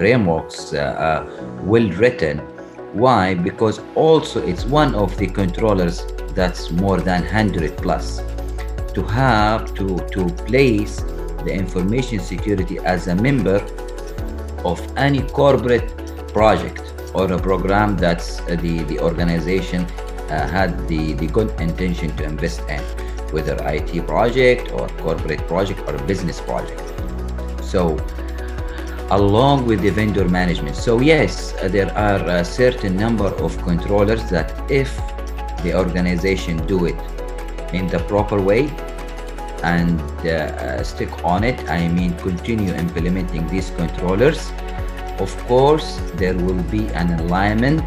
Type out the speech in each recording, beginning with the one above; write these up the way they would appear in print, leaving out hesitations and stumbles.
frameworks, well written. Why? Because also it's one of the controllers that's more than 100 plus. To place the information security as a member of any corporate project or a program that's the organization had the good intention to invest in, whether IT project or corporate project or business project. So along with the vendor management. So yes, there are a certain number of controllers that if the organization do it in the proper way and stick on it, I mean continue implementing these controllers, of course there will be an alignment,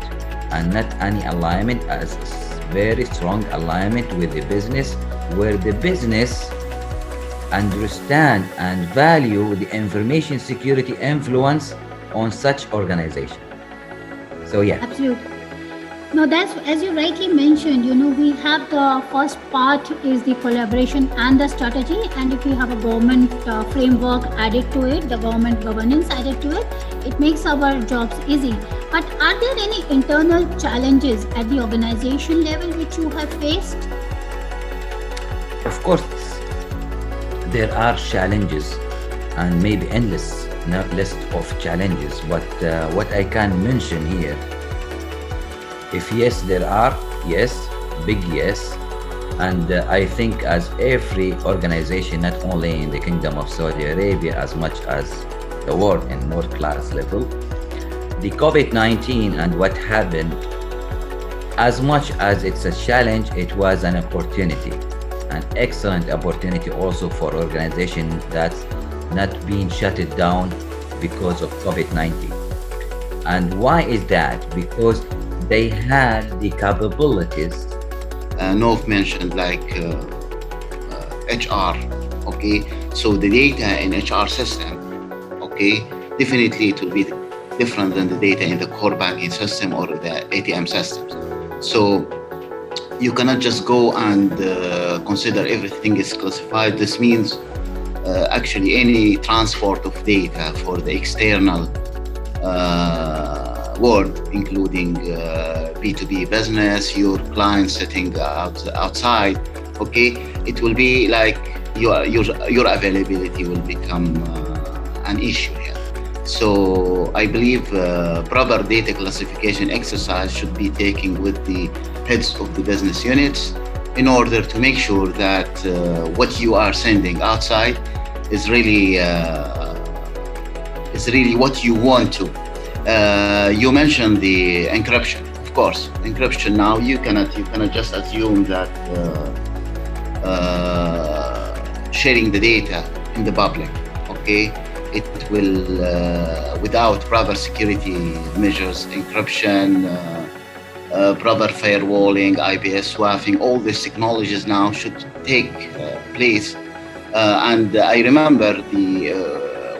and not any alignment, as very strong alignment with the business, where the business understand and value the information security influence on such organization. So yeah. Absolutely. Now, that's as you rightly mentioned, we have the first part is the collaboration and the strategy. And if we have a government framework added to it, the government governance added to it, it makes our jobs easy. But are there any internal challenges at the organization level which you have faced? Of course, there are challenges and maybe endless list of challenges. But what I can mention here, if yes, there are, yes, big yes. And I think as every organization, not only in the Kingdom of Saudi Arabia, as much as the world in more class level, the COVID-19 and what happened, as much as it's a challenge, it was an opportunity, an excellent opportunity also for organization that's not being shut it down because of COVID-19. And why is that? Because they had the capabilities. Nof mentioned like HR, okay? So the data in HR system, okay, definitely it will be different than the data in the core banking system or the ATM systems. So you cannot just go and consider everything is classified. This means actually any transport of data for the external world, including B2B business, your clients sitting outside, okay, it will be like your availability will become an issue here. So I believe proper data classification exercise should be taken with the heads of the business units in order to make sure that what you are sending outside is really what you want to. You mentioned the encryption. Of course, encryption now you cannot just assume that sharing the data in the public, okay? It will, without proper security measures, encryption, proper firewalling, IPS swapping, all these technologies now should take place. And I remember the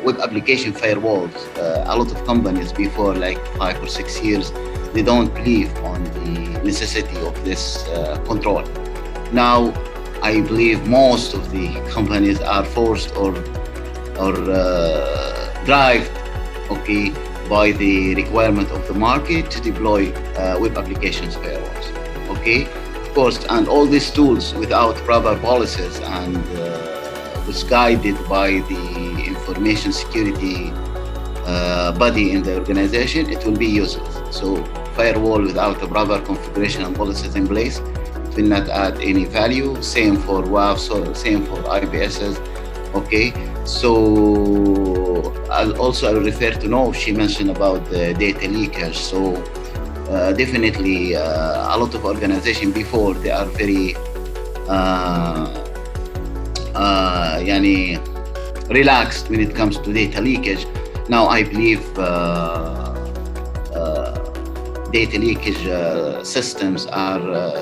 web application firewalls, a lot of companies before like 5 or 6 years, they don't believe on the necessity of this control. Now, I believe most of the companies are forced or drive, okay, by the requirement of the market to deploy web applications firewalls, okay? Of course, and all these tools without proper policies and was guided by the information security body in the organization, it will be useless. So firewall without a proper configuration and policies in place, it will not add any value. Same for WAF, same for IPSs, okay? So I'll refer to Nof, she mentioned about the data leakage. So definitely a lot of organizations before, they are very relaxed when it comes to data leakage. Now I believe data leakage systems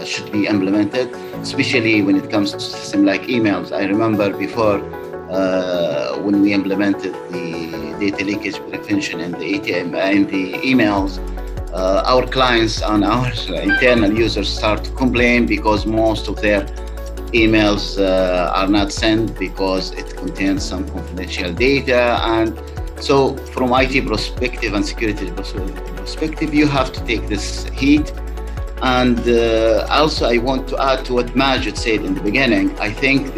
should be implemented, especially when it comes to systems like emails. I remember before when we implemented the data leakage prevention and the ATM and the emails, our clients and our internal users start to complain because most of their emails are not sent because it contains some confidential data, and So from IT perspective and security perspective, you have to take this heat. And also, I want to add to what Majid said in the beginning. I think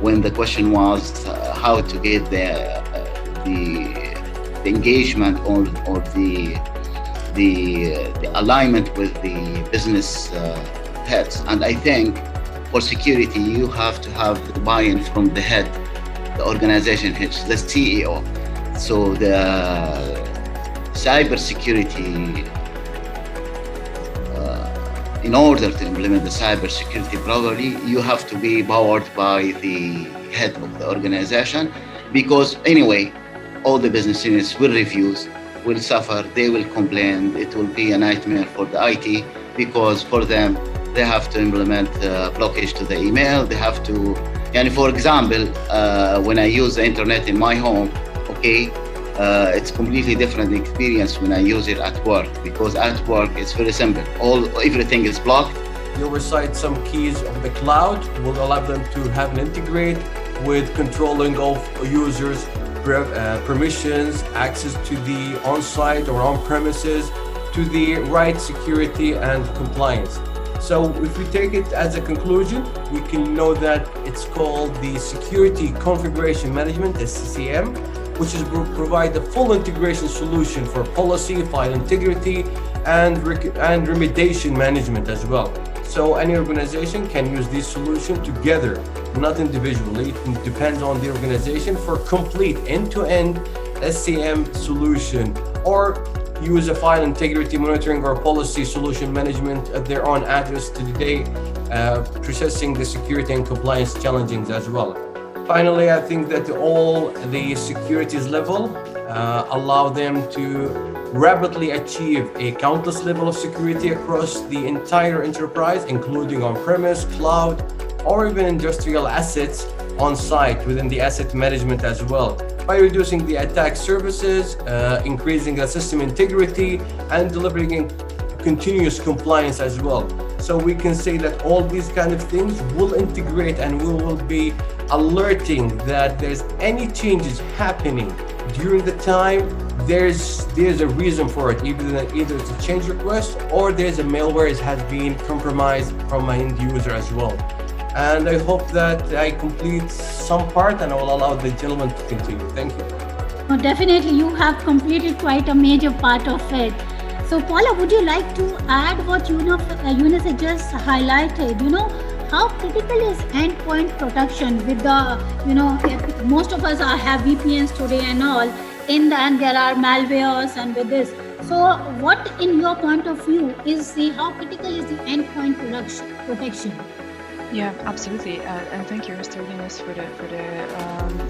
when the question was how to get the engagement or the alignment with the business heads, and I think for security you have to have the buy-in from the head, the organization head, the CEO. So the cybersecurity, in order to implement the cybersecurity properly, you have to be powered by the head of the organization, because anyway, all the business units will refuse, will suffer, they will complain. It will be a nightmare for the IT, because for them, they have to implement blockage to the email. They have to, and for example, when I use the internet in my home, okay, it's completely different experience when I use it at work, because at work it's very simple. Everything is blocked. You'll recite some keys of the cloud, will allow them to have an integrate with controlling of users' permissions, access to the on-site or on-premises, to the right security and compliance. So if we take it as a conclusion, we can know that it's called the Security Configuration Management, SCCM, which is provide a full integration solution for policy, file integrity, and remediation management as well. So any organization can use this solution together, not individually. It depends on the organization for complete end-to-end SCM solution, or use a file integrity monitoring or policy solution management at their own address to the day, processing the security and compliance challenges as well. Finally, I think that all the securities level allow them to rapidly achieve a countless level of security across the entire enterprise, including on-premise, cloud, or even industrial assets on site within the asset management as well, by reducing the attack services, increasing the system integrity, and delivering continuous compliance as well. So we can say that all these kind of things will integrate, and we will be alerting that there's any changes happening during the time. There's a reason for it, either it's a change request or there's a malware has been compromised from my end user as well. And I hope that I complete some part, and I will allow the gentleman to continue. Thank you. No, definitely, you have completed quite a major part of it. So, Paula, would you like to add what Yunus had just highlighted? How critical is endpoint protection with the, most of us have VPNs today and all, and there are malwares and with this. So what, in your point of view, how critical is the endpoint protection? Yeah, absolutely, and thank you, Mr. Yunus, for the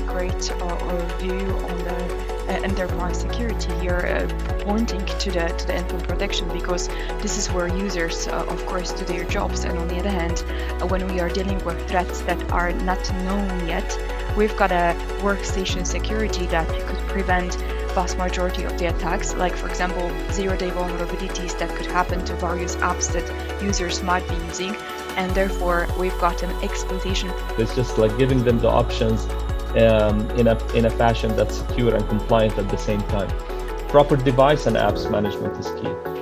great overview on the enterprise security here, pointing to the endpoint protection, because this is where users, of course, do their jobs, and on the other hand, when we are dealing with threats that are not known yet, we've got a workstation security that could prevent vast majority of the attacks, like for example zero-day vulnerabilities that could happen to various apps that users might be using, and therefore we've got an exploitation. It's just like giving them the options in a fashion that's secure and compliant at the same time. Proper device and apps management is key.